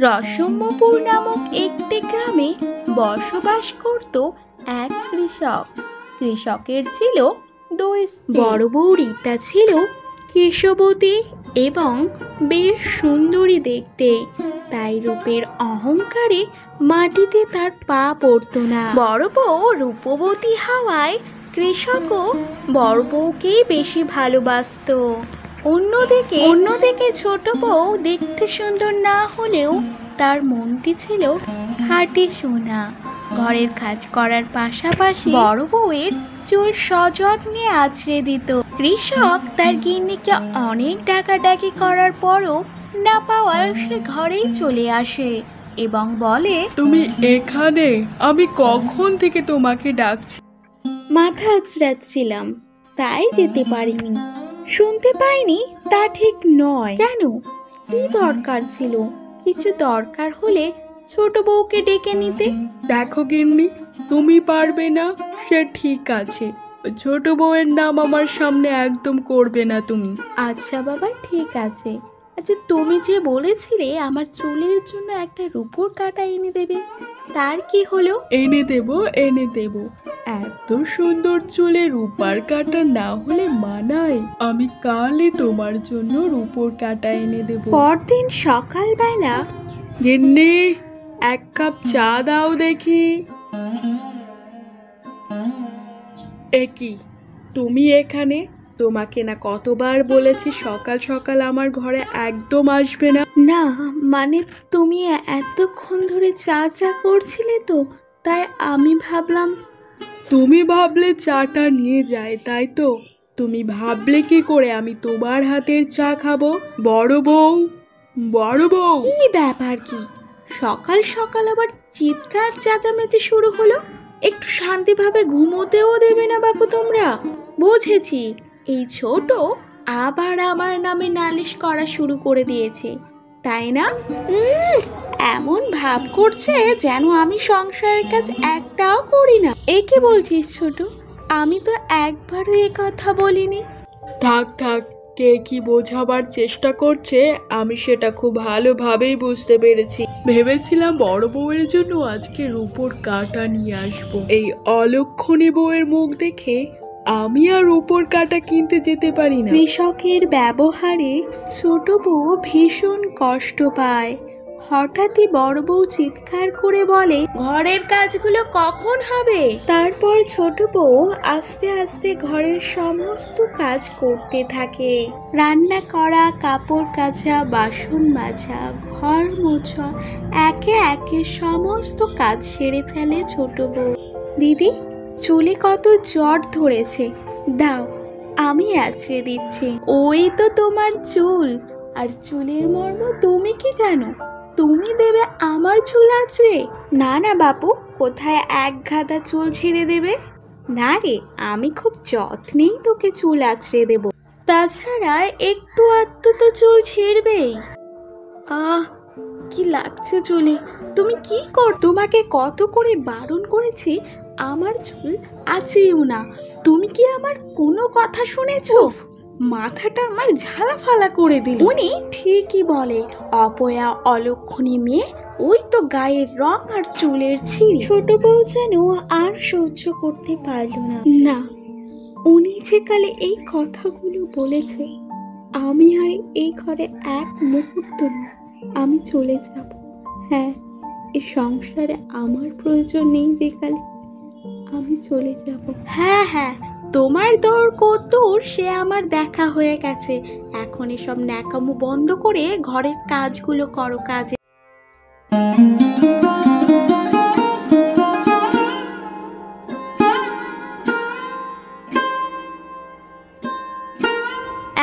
রসমপুর নামক একটি গ্রামে বসবাস করত এক কৃষক। কৃষকের ছিল দুই স্ত্রী। বড় বউ রীতা ছিল কেশবতী এবং বেশ সুন্দরী দেখতে, তাই রূপের অহংকারে মাটিতে তার পা পড়ত না। বড় বউ রূপবতী হওয়ায় কৃষকও বড় বউকেই বেশি ভালোবাসত। অন্যদিকে ছোট বউ দেখতে সুন্দর না হলেও তার মনটি ছিল খাঁটি সোনা। ঘরের কাজ করার পাশাপাশি বড় বউয়ের চুল সযত্নে আঁচড়ে দিত। কৃষক তার গিন্নিকে অনেক ডাকাডাকি করার পরও না পাওয়ায় সে ঘরেই চলে আসে এবং বলে, তুমি এখানে? আমি কখন থেকে তোমাকে ডাকছি। মাথা আঁচড়াচ্ছিলাম, তাই যেতে পারিনি। শুনতে পাইনি তা ঠিক নয়। কেন, কি দরকার ছিল? কিছু দরকার হলে ছোট বউকে ডেকে নিতে। দেখো গিন্নি, তুমি পারবে না সে ঠিক আছে, ছোট বউয়ের নাম আমার সামনে একদম করবে না তুমি। আচ্ছা বাবা, ঠিক আছে। আচ্ছা, তুমি যে বলেছিলে আমার চুলের জন্য একটা রূপোর কাঁটা এনে দেবে, তার কি হলো? এনে দেব। এত সুন্দর চুলে রূপার কাঁটা না হলে মানায়? আমি কালই তোমার জন্য রূপোর কাঁটা এনে দেব। পরদিন সকালবেলা, গিন্নি, এক কাপ চা দাও দেখি। একি, তুমি এখানে? তোমাকে না কতবার বলেছি সকাল সকাল আমার ঘরে একদম আসবে না। না মানে তুমি এতক্ষণ ধরে চা করছিলে তো, তাই আমি ভাবলাম। তুমি ভাবলে চাটা নিয়ে যায়, তাই তো? তুমি ভাবলে কি করে আমি তোমার হাতের চা খাবো? বড় বউ, কি ব্যাপার? কি সকাল সকাল আবার চিৎকার চেঁচামেচি শুরু হলো? একটু শান্তিভাবে ঘুমোতেও দেবে না বাপু তোমরা? বুঝেছি, এই ছোট আবার আমার নামে নালিশ করা শুরু করে দিয়েছে, তাই না? এমন ভাব করছে যেন আমি সংসারের কাজ একটাও করি না। এ কি বলছিস ছোট? আমি তো একবারও এ কথা বলিনি। থাক, কে কি বোঝাবার চেষ্টা করছে আমি সেটা খুব ভালোভাবেই বুঝতে পেরেছি। ভেবেছিলাম বড় বউয়ের জন্য আজকে রূপোর কাঁটা নিয়ে আসবো। এই অলক্ষণী বউয়ের মুখ দেখে আমি আর রূপোর কাঁটা কিনতে যেতে পারি না। কৃষকের ব্যবহারে ছোট বউ ভীষণ কষ্ট পায়। হঠাৎই বড় বউ চিৎকার করে বলে, ঘরের কাজগুলো কখন হবে? তারপর ছোট বউ আস্তে আস্তে ঘরের সমস্ত কাজ করতে থাকে। রান্না করা, কাপড় কাচা, বাসন মাজা, ঘর মোছা, একে একে সমস্ত কাজ সেরে ফেলে ছোট বউ। দিদি, চুলে কত জট ধরেছে, দাও আমি আঁচড়ে দিচ্ছি। ওই তো তোমার চুল, আর চুলের মর্ম তুমি কি জানো? তুমি দেবে আমার চুল আঁচড়ে? না না বাপু, কোথায় এক গাদা চুল ছিঁড়ে দেবে? না রে, আমি খুব যত্নেই তোকে চুল আঁচড়ে দেব। তাছাড়া একটু আধটু তো চুল ছিঁড়বেই। কি লাগছে চুলে? তুমি কি কর? তোমাকে কত করে বারণ করেছি আমার চুল আঁচড়িও না, তুমি কি আমার কোনো কথা শুনেছো? মাথাটা আমার ঝালা ফালা করে দিল। উনি ঠিকই বলে, অপয়া অলক্ষণী মেয়ে, ওই তো গায়ের রং আর চুলের ছিঁড়ি। ছোট বউ যেন আর সহ্য করতে পারল না। না, উনি যে কালে এই কথাগুলো বলেছে, আমি আর এই ঘরে এক মুহূর্ত না, আমি চলে যাব। হ্যাঁ, এই সংসারে আমার প্রয়োজন নেই যে কালে, আমি চলে যাব। হ্যাঁ, তোমার দর কদ্দূর সে আমার দেখা হয়ে গেছে। এখন এসব ন্যাকামো বন্ধ করে ঘরের কাজগুলো করো। কাজে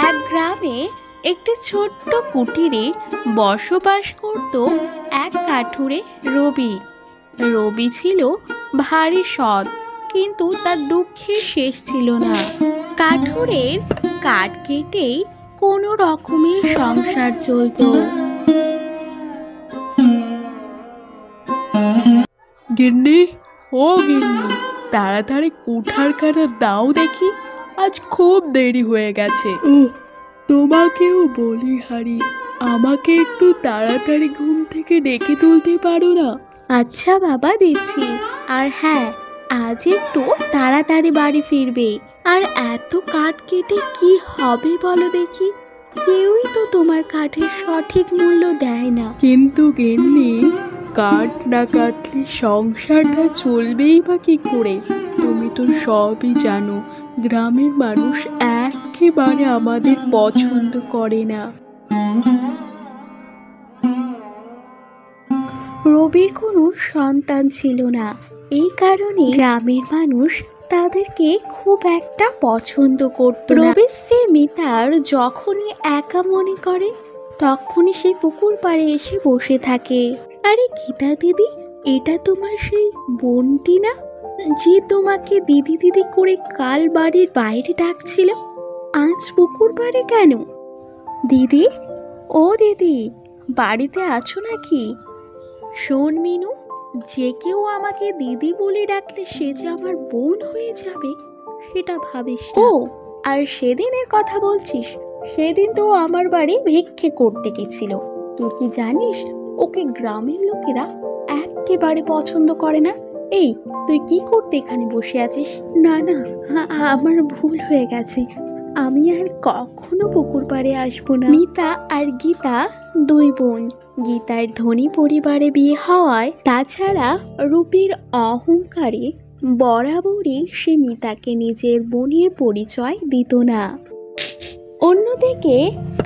এক গ্রামে একটি ছোট্ট কুটিরে বসবাস করত এক কাঠুরে রবি। রবি ছিল ভারী সৎ, কিন্তু তার দুঃখের শেষ ছিল না। কাঠুরের কাঠ কেটেই কোনো রকমের সংসার চলত। গিন্নি, ও গিন্নি, তাড়াতাড়ি কুঠার কাটা দাও দেখি, আজ খুব দেরি হয়ে গেছে। তোমাকেও বলি হারি, আমাকে একটু তাড়াতাড়ি ঘুম থেকে থেকে ডেকে তুলতে পারো না? আচ্ছা বাবা, দিচ্ছি। আর হ্যাঁ, আজ একটু তাড়াতাড়ি বাড়ি ফিরবে। আর এত কাঠ কেটে কি হবে বলো দেখি? কেউই তো তোমার কাঠের সঠিক মূল্য দেয় না। কিন্তু গিন্নি, কাঠ না কাটলে সংসারটা চলবেই বা কি করে? তুমি তো সবই জানো, গ্রামের মানুষ একেবারে আমাদের পছন্দ করে না। রবির কোনো সন্তান ছিল না, এই কারণে গ্রামের মানুষ তাদেরকে খুব একটা পছন্দ করত না। রবির স্ত্রী মিতার যখনই একা মনে করে তখনই সে পুকুর পাড়ে এসে বসে থাকে। আরে গীতা দিদি, এটা তোমার সেই বোনটি না, যে তোমাকে দিদি দিদি করে কাল বাড়ির বাইরে ডাকছিল? আজ পুকুর পাড়ে কেন? দিদি, ও দিদি, বাড়িতে আছো নাকি? শোন মিনু, যে কেউ আমাকে দিদি বলে ডাকলে সে যে আমার বোন হয়ে যাবে সেটা ভাবিস না। ও, আর সেদিনের কথা বলছিস? সেদিন তো আমার বাড়ি ভিক্ষে করতে গেছিল। তুই কি জানিস ওকে গ্রামের লোকেরা একেবারে পছন্দ করে না? এই, তুই কি করতে এখানে বসে আছিস? না না, আমার ভুল হয়ে গেছে, আমি আর কখনো পুকুর পাড়ে আসবো না। মিতা আর গীতা দুই বোন। গীতার ধনী পরিবারে বিয়ে হওয়ায়, তাছাড়া রূপীর অহংকারে বরাবরই সে মিতাকে নিজের বোনের পরিচয় দিত না। অন্যদিকে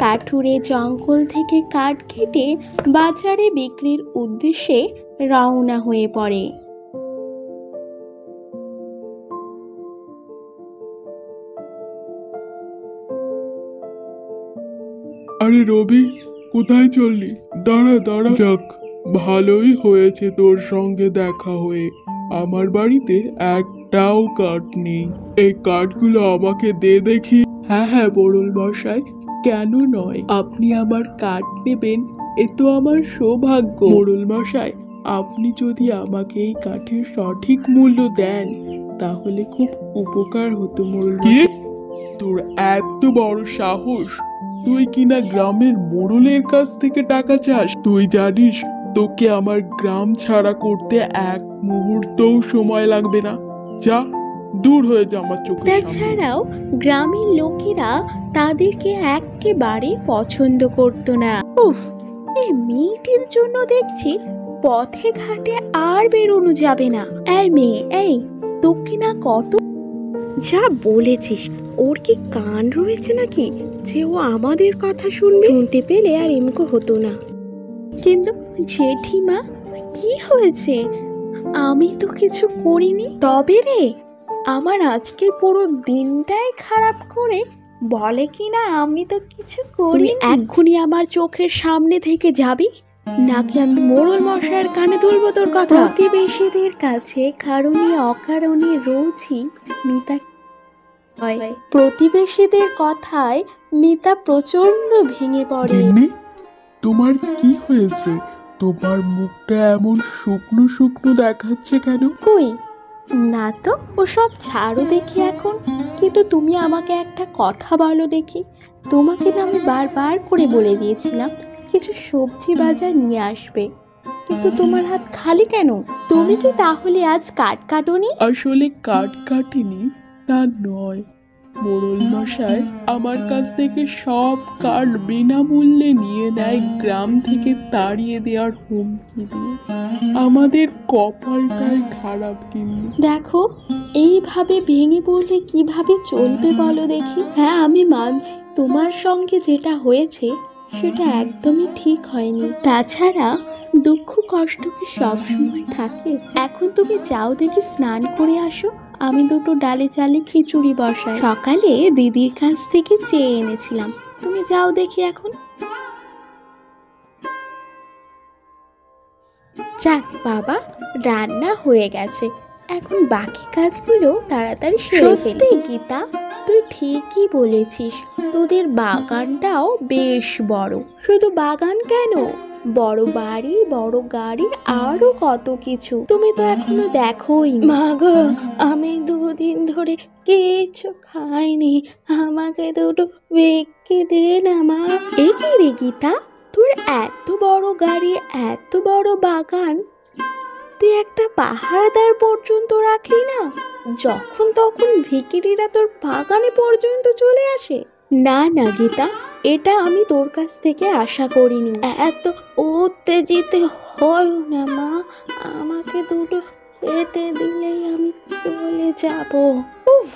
কাঠুরে জঙ্গল থেকে কাঠ কেটে বাজারে বিক্রির উদ্দেশ্যে রওনা হয়ে পড়ে। আরে রবি, কোথায় চললি? দাঁড়া দাঁড়া। যাক, ভালোই হয়েছে তোর সঙ্গে দেখা হয়ে। আমার বাড়িতে একটাও কাঠ নেই। এই কাঠগুলো আমাকে দে দেখি। হ্যাঁ হ্যাঁ মোড়ল মশাই, কেন নয়? আপনি আমার কাঠ নেবেন, এ তো আমার সৌভাগ্য। মোড়ল মশাই, আপনি যদি আমাকে এই কাঠের সঠিক মূল্য দেন তাহলে খুব উপকার হতো মোড়ল। কি? তোর এত বড় সাহস! তুই কিনা গ্রামের মোড়লের কাছ থেকে টাকা চাস? তুই জানিস তোকে আমার গ্রাম ছাড়া করতে এক মুহূর্তও সময় লাগবে না। যা, দূর হয়ে যা আমার চোখের সামনে। তাছাড়াও গ্রামের লোকেরা তাদেরকে একেবারে পছন্দ করত না। উফ, এই মেয়েটির জন্য দেখছি পথে ঘাটে আর বেরোনো যাবে না। এই মেয়ে, এই তোকে না কত যা বলেছিস, ওর কি কান রয়েছে নাকি যে ও আমাদের কথা শুনবে? শুনতে পেলে আর এমকো হতো না। কিন্তু জেঠিমা, কি হয়েছে? আমি তো কিছু করিনি। তবে রে, আমার আজকের পুরো দিনটাই খারাপ করে বলে কিনা আমি তো কিছু করি। এক্ষুনি আমার চোখের সামনে থেকে যাবি, নাকি আমি মোড়ল মশাইয়ের কানে তুলবো তোর কথা? প্রতিবেশীদের কাছে কারণে অকারণে রোজই মিতা হয়। প্রতিবেশীদের কথায় মিতা প্রচন্ড ভেঙে পড়ে। গিন্নি, তোমার কি হয়েছে? তোমার মুখটা এমন শুকনো শুকনো দেখাচ্ছে কেন? কই না তো, ওসব ছাড়ো দেখি এখন। কিন্তু তুমি আমাকে একটা কথা বলো দেখি। তোমাকে না আমি বারবার করে বলে দিয়েছিলাম কিছু সবজি বাজার নিয়ে আসবে, কিন্তু তোমার হাত খালি কেন? তুমি কি তাহলে আজ কাঠ কাটোনি? আসলে কাঠ কাটিনি তা নয়, মোড়ল মশাই আমার কাছ থেকে সব কাঠ বিনামূল্যে নিয়ে নেয়, গ্রাম থেকে তাড়িয়ে দেওয়ার হুমকি দিয়ে। আমাদের কপালটাই খারাপ। কিন্তু দেখো, এইভাবে ভেঙে পড়লে কিভাবে চলবে বলো দেখি? হ্যাঁ, আমি মানছি তোমার সঙ্গে যেটা হয়েছে সেটা একদমই ঠিক হয়নি। তাছাড়া দুঃখ কষ্ট কি সবসময় থাকে? এখন তুমি যাও দেখি, স্নান করে আসো, আমি দুটো ডালে চালে খিচুড়ি বসাই। সকালে দিদির কাছ থেকে চেয়ে এনেছিলাম, তুমি যাও দেখি এখন। যাক বাবা, রান্না হয়ে গেছে, এখন বাকি কাজগুলো তাড়াতাড়ি সেরে ফেলি। গীতা, তুই ঠিকই বলেছিস, তোদের বাগানটাও বেশ বড়। শুধু বাগান কেন, বড় বাড়ি, বড় গাড়ি, আরো কত কিছু তুমি তো এখনো দেখোই। মা গো, আমি দুদিন ধরে কিছু খাইনি, আমাকে দুটো ভিক্ষে দে না মা। এ কি রে গীতা, তোর এত বড় গাড়ি, এত বড় বাগান, তুই একটা পাহারাদার পর্যন্ত রাখলি না? যখন তখন ভিখিরিরা তোর বাগানে পর্যন্ত চলে আসে। না না গীতা, এটা আমি তোর কাছ থেকে আশা করিনি। এত উত্তেজিত হয় না মা, আমাকে দুটো খেতে দিলেই আমি চলে যাব। উফ,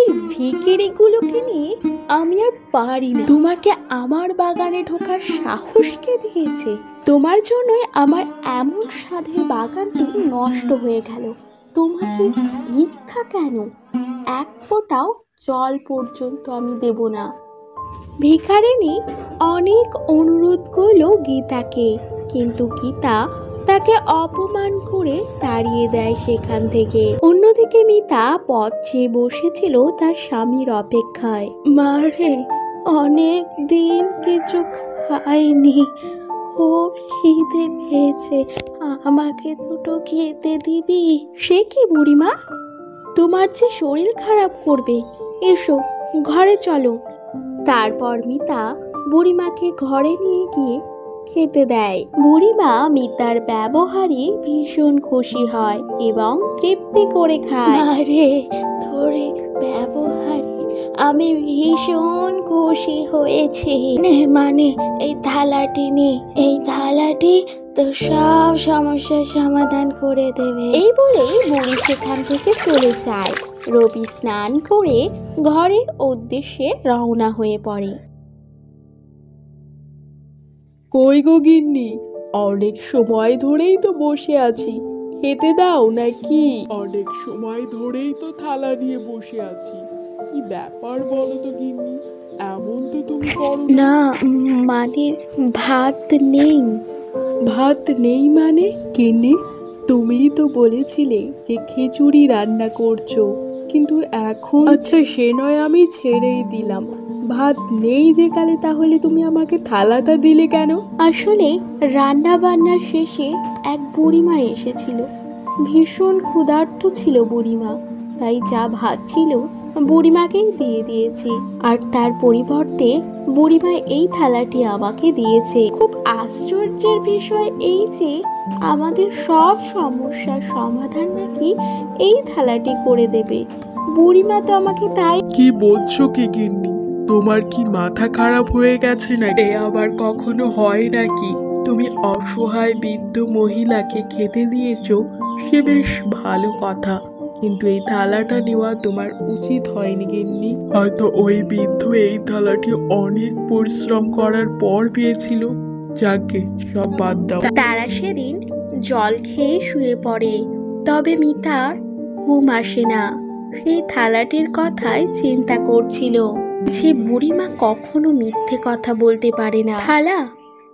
এই ভিখিরিগুলোকে নিয়ে আমি আর পারি না। তোমাকে আমার বাগানে ঢোকার সাহস কে দিয়েছে? তোমার জন্যই আমার এমন স্বাদের বাগানটি নষ্ট হয়ে গেল। তোমাকে ভিক্ষা কেন? এক ফোঁটাও জল পর্যন্ত আমি দেব না। ভিখারিনী অনেক অনুরোধ করলো গীতাকে, কিন্তু গীতা তাকে অপমান করে তাড়িয়ে দেয় সেখান থেকে। অন্যদিকে মিতা পথ চেয়ে বসেছিল তার স্বামীর অপেক্ষায়। মারে, অনেক দিন কিছু খাইনি, খুব খিদে পেয়েছে, আমাকে দুটো খেতে দিবি? সে কি বুড়িমা, তোমার যে শরীর খারাপ করবে, এসো ঘরে চলো। তারপর মিতা বুড়িমাকে ঘরে নিয়ে গিয়ে খেতে দেয়। বুড়িমা মিতার ব্যবহারে ভীষণ খুশি হয় এবং তৃপ্তি করে খায়। আরে, তোর ব্যবহারে আমি ভীষণ খুশি হয়েছি। মানে এই থালাটি নে, এই থালাটি তো সব সমস্যার সমাধান করে দেবে। এই বলেই বুড়ি সেখান থেকে চলে যায়। রবি স্নান করে ঘরের উদ্দেশ্যে রওনা হয়ে পড়ে। কই গো গিন্নি, অনেক সময় ধরেই তো বসে আছি, খেতে দাও নাকি? অনেক সময় ধরেই তো থালা নিয়ে বসে আছি, কি ব্যাপার বলো তো গিন্নি? এমন তো তুমি করো না, না। মানে ভাত নেই। ভাত নেই মানে? গিন্নি, তুমিই তো বলেছিলে যে খিচুড়ি রান্না করছো, কিন্তু এখন? আচ্ছা, সে নয় আমি ছেড়েই দিলাম, ভাত নেই যে কালে, তাহলে তুমি আমাকে থালাটা দিলে কেন? আসলে রান্না বান্না শেষে এক বুড়িমা এসেছিল। ভীষণ ক্ষুধার্ত ছিল বুড়িমা, তাই যা ভাত ছিল বুড়িমাকেই দিয়ে দিয়েছি। আর তার পরিবর্তে বুড়িমা এই থালাটি আমাকে দিয়েছে। খুব আশ্চর্যের বিষয় এই যে আমাদের সব সমস্যার সমাধান নাকি এই থালাটি করে দেবে। বুড়িমা তো আমাকে তাই। কি বলছো কি গিন্নি? তোমার কি মাথা খারাপ হয়ে গেছে নাকি? এ আবার কখনো হয় নাকি? তুমি অসহায় বৃদ্ধ মহিলাকে খেতে দিয়েছো, সে বেশ ভালো কথা, কিন্তু এই থালাটা নেওয়া তোমার উচিত হয়নি গিন্নি। হয়তো ওই বৃদ্ধ এই থালাটি অনেক পরিশ্রম করার পর পেয়েছিল। যাকে সব বাদ দাও। তারা সেদিন জল খেয়ে শুয়ে পড়ে, তবে মিতার ঘুম আসে না। সেই থালাটির কথাই চিন্তা করছিল। যে বুড়িমা কখনো মিথ্যে কথা বলতে পারে না। থালা,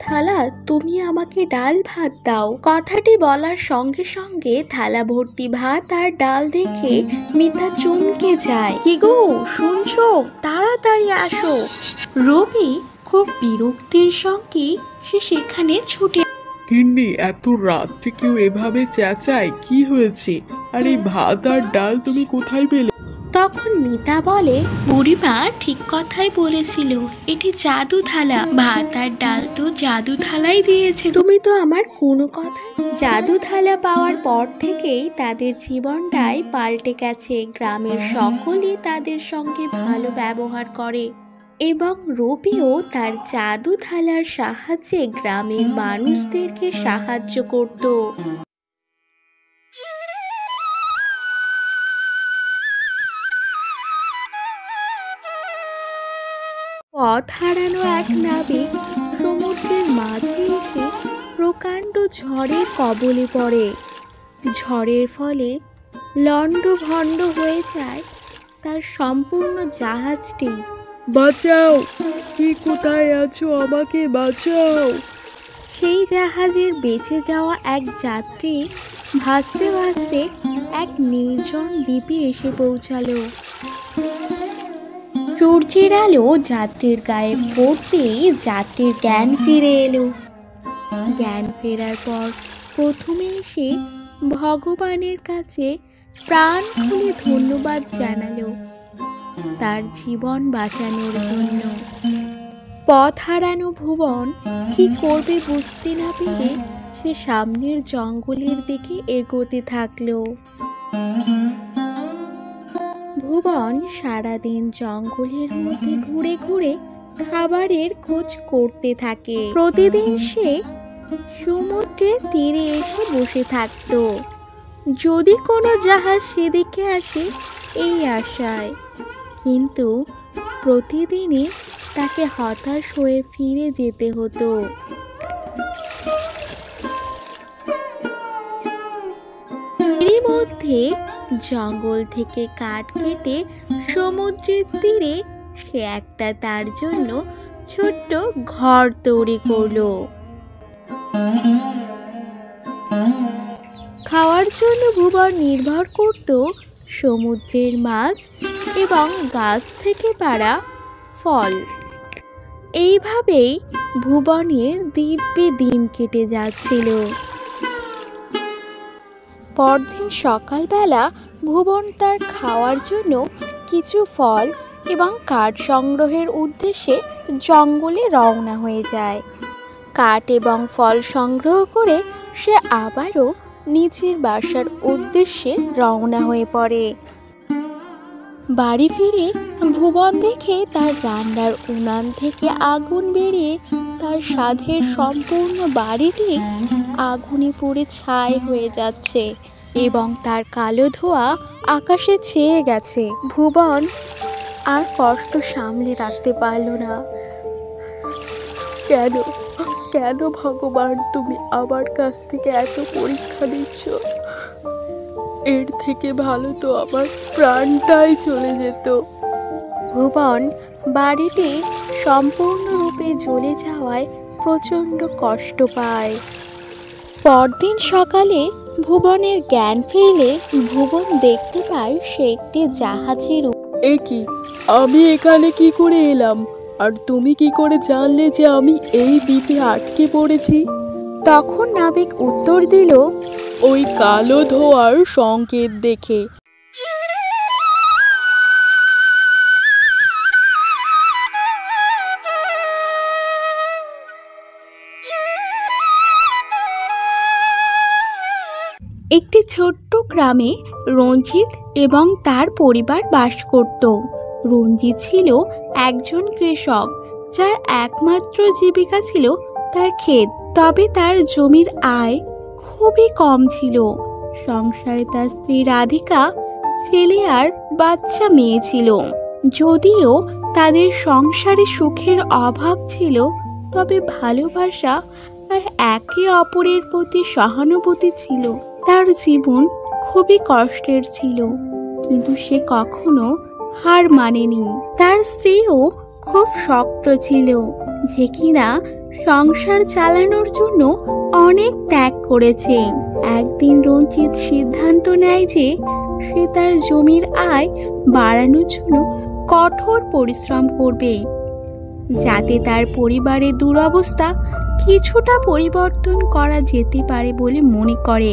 থালা, তুমি আমাকে ডাল ভাত দাও। কথাটি বলার সঙ্গে সঙ্গে থালা ভর্তি ভাত আর ডাল দেখে মিতা চমকে যায়। কি গো, শুনছো? তাড়াতাড়ি আসো। রবি খুব বিরক্তির সঙ্গে সে সেখানে ছুটে। গিন্নি, এত রাত্রে কেউ এভাবে চেঁচায়, কি হয়েছে? আর এই ভাত আর ডাল তুমি কোথায় পেলে? তখন মিতা বলে, বুড়িমা ঠিক কথাই বলেছিল, এটি জাদু থালা। ভাত আর ডাল তো জাদু থালাই দিয়েছে। তুমি তো আমার কোনো কথা। জাদু থালা পাওয়ার পর থেকেই তাদের জীবনটাই পাল্টে গেছে। গ্রামের সকলে তাদের সঙ্গে ভালো ব্যবহার করে এবং রবিও তার জাদু থালার সাহায্যে গ্রামের মানুষদেরকে সাহায্য করত। পথ হারানো এক নাবিক সমুদ্রের মাঝে এসে প্রকাণ্ড ঝড়ের কবলে পড়ে। ঝড়ের ফলে লণ্ডভণ্ড হয়ে যায় তার সম্পূর্ণ জাহাজটি। বাঁচাও, কি কোথায় আছো? আমাকে বাঁচাও। সেই জাহাজের বেঁচে যাওয়া এক যাত্রী ভাসতে ভাসতে এক নির্জন দ্বীপে এসে পৌঁছালো। সূর্যের আলো যাত্রীর গায়ে পড়তেই যাত্রীর জ্ঞান ফিরে এলো। জ্ঞান ফেরার পর প্রথমে এসে ভগবানের কাছে প্রাণ খুলে ধন্যবাদ জানালো তার জীবন বাঁচানোর জন্য। পথ হারানো ভুবন কি করবে বুঝতে না পেরে সে সামনের জঙ্গলের দিকে এগোতে থাকলো। ভুবন সারাদিন জঙ্গলের মধ্যে ঘুরে ঘুরে খাবারের খোঁজ করতে থাকে। প্রতিদিন সে সমুদ্রের তীরে এসে বসে থাকতো, যদি কোনো জাহাজ সেদিকে আসে এই আশায়। কিন্তু প্রতিদিনই তাকে হতাশ হয়ে ফিরে যেতে হতো। এরই মধ্যে জঙ্গল থেকে কাঠ কেটে সমুদ্রের তীরে সে একটা তার জন্য ছোট্ট ঘর তৈরি করলো। খাওয়ার জন্য ভুবন নির্ভর করত সমুদ্রের মাছ এবং গাছ থেকে পাড়া ফল। এইভাবেই ভুবনের দিব্যি দিন কেটে যাচ্ছিল। পরদিন সকালবেলা ভুবন তার খাওয়ার জন্য কিছু ফল এবং কাঠ সংগ্রহের উদ্দেশ্যে জঙ্গলে রওনা হয়ে যায়। কাঠ এবং ফল সংগ্রহ করে সে আবারও নিজের বাসার উদ্দেশ্যে রওনা হয়ে পড়ে। বাড়ি ফিরে ভুবন দেখে তার রান্নার উনান থেকে আগুন বেরিয়ে তার স্বাদের সম্পূর্ণ বাড়িটি আগুনে পুড়ে ছাই হয়ে যাচ্ছে এবং তার কালো ধোঁয়া আকাশে ছেয়ে গেছে। ভুবন আর কষ্ট সামলে রাখতে পারল না। কেন কেন ভগবান তুমি আমার কাছ থেকে এত পরীক্ষা নিচ্ছ? এর থেকে ভালো তো আমার প্রাণটাই চলে যেত। ভুবন বাড়িটি সম্পূর্ণরূপে জ্বলে যাওয়ায় প্রচণ্ড কষ্ট পায়। পরদিন সকালে ভুবনের জ্ঞান ফিরলে ভুবন দেখতে পায় সে একটি জাহাজের। এ কি, আমি এখানে কি করে এলাম? আর তুমি কি করে জানলে যে আমি এই দ্বীপে আটকে পড়েছি? তখন নাবিক উত্তর দিল, ওই কালো ধোঁয়ার সংকেত দেখে। একটি ছোট্ট গ্রামে রঞ্জিত এবং তার পরিবার বাস করত। রঞ্জিত ছিল একজন কৃষক, যার একমাত্র জীবিকা ছিল তার ক্ষেত। তবে তার জমির আয় খুবই কম ছিল। সংসারে তার স্ত্রী রাধিকা, ছেলে আর বাচ্চা মেয়ে ছিল। যদিও তাদের সংসারে সুখের অভাব ছিল, তবে ভালোবাসা আর একে অপরের প্রতি সহানুভূতি ছিল। তার জীবন খুবই কষ্টের ছিল, কিন্তু সে কখনো হার মানেনি। তার স্ত্রীও খুব শক্ত ছিল, যে কিনা সংসার চালানোর জন্য অনেক ত্যাগ করেছে। একদিন রঞ্জিত সিদ্ধান্ত নেয় যে সে তার জমির আয় বাড়ানোর জন্য কঠোর পরিশ্রম করবে, যাতে তার পরিবারের দুরবস্থা কিছুটা পরিবর্তন করা যেতে পারে বলে মনে করে।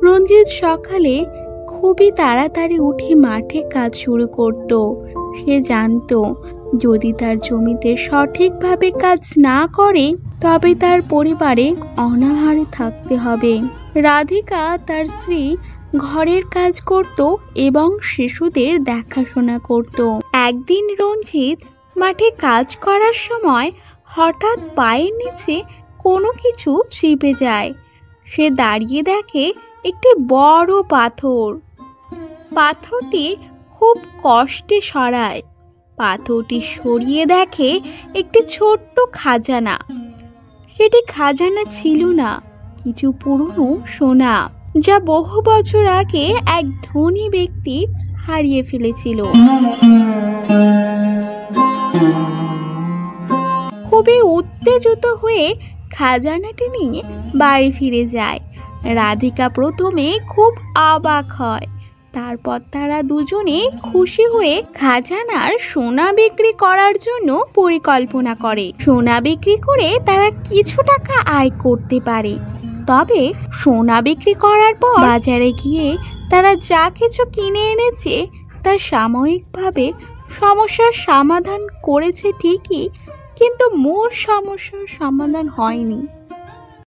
রঞ্জিত সকালে খুবই তাড়াতাড়ি উঠে মাঠে কাজ শুরু করত। সে জানত যদি তার জমিতে সঠিকভাবে কাজ না করে তবে তার পরিবারে অনাহারে থাকতে হবে। রাধিকা তার স্ত্রী ঘরের কাজ করত এবং শিশুদের দেখাশোনা করত। একদিন রঞ্জিত মাঠে কাজ করার সময় হঠাৎ পায়ের নিচে কোনো কিছু চিপে যায়। সে দাঁড়িয়ে দেখে একটি বড় পাথর। পাথরটি খুব কষ্টে সরায়। পাথরটি সরিয়ে দেখে একটি ছোট্ট খাজানা। সেটি খাজানা ছিল না, কিছু পুরনো সোনা, যা বহু বছর আগে এক ধনী ব্যক্তি হারিয়ে ফেলেছিল। খুবই উত্তেজিত হয়ে খাজানাটি নিয়ে বাড়ি ফিরে যায়। রাধিকা প্রথমে খুব অবাক হয়, তারপর তারা দুজনে খুশি হয়ে খাজানার সোনা বিক্রি করার জন্য পরিকল্পনা করে। সোনা বিক্রি করে তারা কিছু টাকা আয় করতে পারে। তবে সোনা বিক্রি করার পর বাজারে গিয়ে তারা যা কিছু কিনে এনেছে কর্তা সাময়িকভাবে সমস্যার সমাধান করেছে ঠিকই, কিন্তু মূল সমস্যার সমাধান হয়নি।